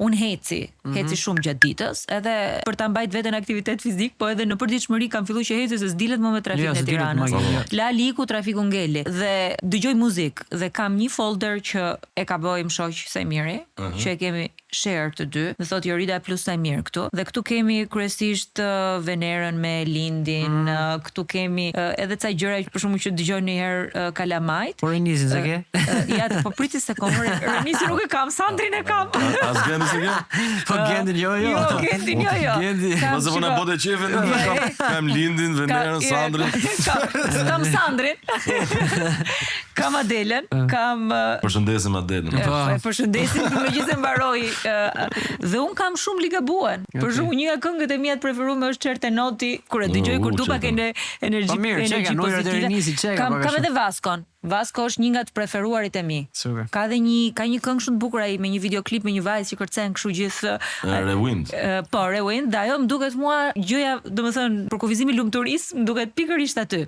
unë heci shumë gjatë ditës, edhe për ta mbajt veten aktivitet fizik, po edhe në përditshmëri kam filluar që heci se s'dilet më me trafikun e Tiranës. La liku, trafiku ngeli dhe dëgjoj muzikë dhe kam një folder që e ka bëjmë shoq Sajmiri, që e kemi share të dy, më thotë Jorida plus Sajmir këtu, dhe këtu kemi kryesisht Venerën me Lindin, këtu kemi edhe ca gjëra për shkakun që dëgjoj një herë Kalamajt. Po Renisin se ke? Ja, po priti sekond, Renisi nuk e kam, Sandrin e kam. As Gendi se ke? Po Gendin jo. Jo, Gendin jo. Mos e vona bote qefin, kam Lindin, Venerën, Sandrin. Kam Sandrin. Kam Adelen, kam Përshëndesim Adelen. Përshëndesim, megjithëse mbaroi dhe un kam shumë ligabuen. Për shembull, një nga këngët e mia të preferuara është Çerte Noti, kur e dëgjoj kur dupa ke energji pozitive. Kam edhe Vaskon. Vasko është një nga të preferuarit e mi. Super. Ka një këngë shumë të bukur ai me një videoklip me një vajzë që kërcen kështu gjithë Rewind. Po, Rewind, dhe ajo më duket mua gjëja, domethënë, për kufizimi lumturisë, më duket pikërisht aty.